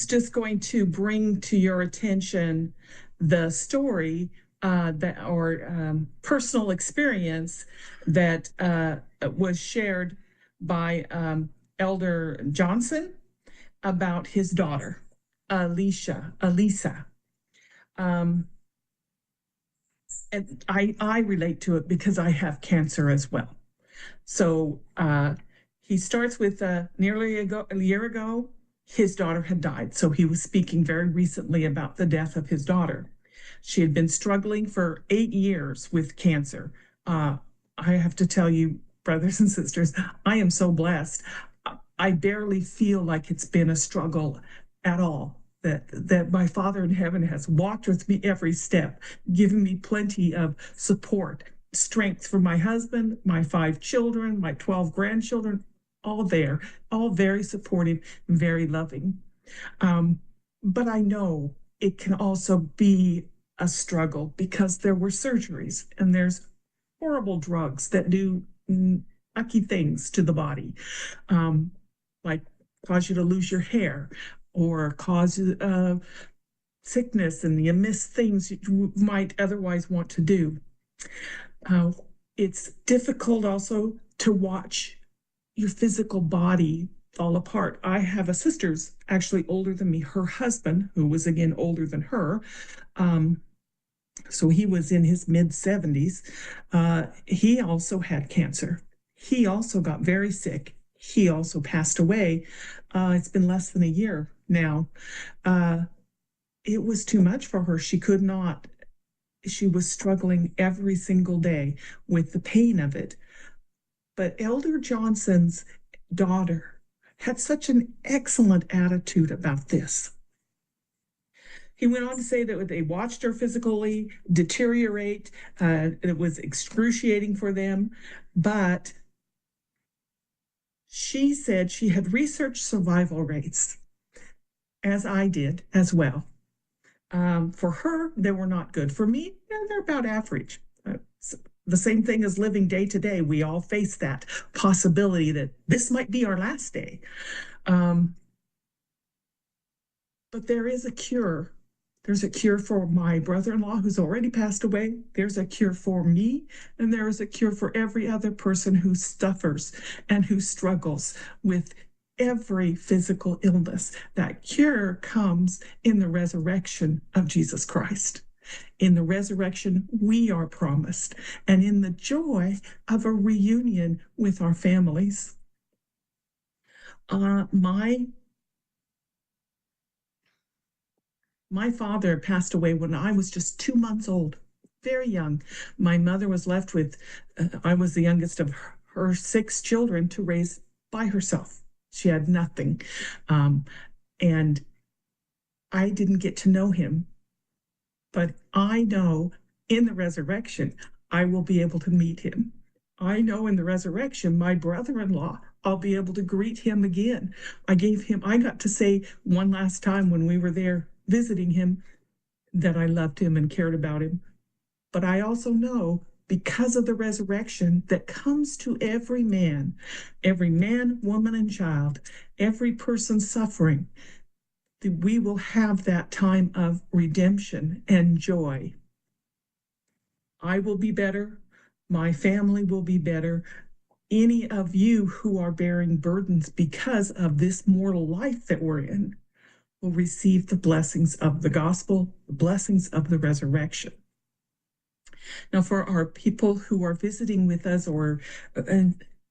just going to bring to your attention the story personal experience that was shared by Elder Johnson about his daughter, Elisa. Um, and I relate to it because I have cancer as well. So he starts with nearly a year ago, his daughter had died. So he was speaking very recently about the death of his daughter. She had been struggling for 8 years with cancer. I have to tell you, brothers and sisters, I am so blessed. I barely feel like it's been a struggle at all. That my Father in heaven has walked with me every step, given me plenty of support, strength for my husband, my 5 children, my 12 grandchildren, all there, all very supportive, very loving. But I know it can also be a struggle because there were surgeries and there's horrible drugs that do yucky things to the body, like cause you to lose your hair or cause sickness and you miss things you might otherwise want to do. It's difficult also to watch your physical body fall apart. I have a sister's actually older than me. Her husband, who was again older than her, so he was in his mid 70s. He also had cancer. He also got very sick. He also passed away. It's been less than a year now. It was too much for her. She could not. She was struggling every single day with the pain of it. But Elder Johnson's daughter had such an excellent attitude about this. He went on to say that they watched her physically deteriorate. It was excruciating for them. But she said she had researched survival rates, as I did as well. For her, they were not good. For me, they're about average. The same thing as living day to day. We all face that possibility that this might be our last day. But there is a cure. There's a cure for my brother-in-law who's already passed away. There's a cure for me, and there is a cure for every other person who suffers and who struggles with every physical illness. That cure comes in the resurrection of Jesus Christ. In the resurrection, we are promised, and in the joy of a reunion with our families. My father passed away when I was just 2 months old, very young. My mother was left with, I was the youngest of her 6 children to raise by herself. She had nothing. And I didn't get to know him. But I know in the resurrection, I will be able to meet him. I know in the resurrection, my brother-in-law, I'll be able to greet him again. I got to say one last time when we were there visiting him that I loved him and cared about him. But I also know because of the resurrection that comes to every man, woman, and child, every person suffering, that we will have that time of redemption and joy. I will be better. My family will be better. Any of you who are bearing burdens because of this mortal life that we're in will receive the blessings of the gospel, the blessings of the resurrection. Now, for our people who are visiting with us or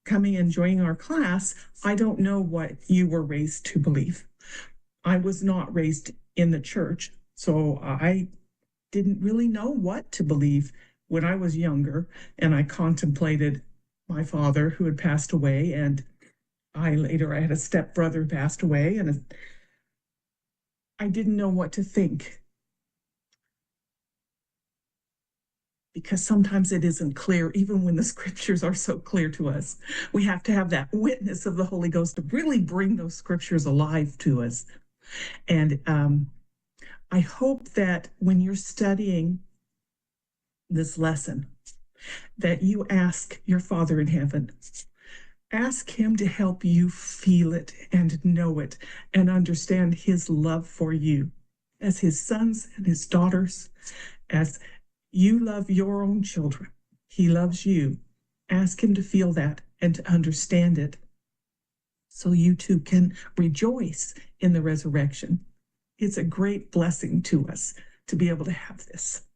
coming and joining our class, I don't know what you were raised to believe. I was not raised in the church, so I didn't really know what to believe when I was younger, and I contemplated my father who had passed away, and I had a stepbrother who passed away, and I didn't know what to think. Because sometimes it isn't clear, even when the scriptures are so clear to us. We have to have that witness of the Holy Ghost to really bring those scriptures alive to us. And I hope that when you're studying this lesson, that you ask your Father in heaven, Ask him to help you feel it and know it and understand his love for you as his sons and his daughters, as you love your own children. He loves you. Ask him to feel that and to understand it so you too can rejoice in the resurrection. It's a great blessing to us to be able to have this.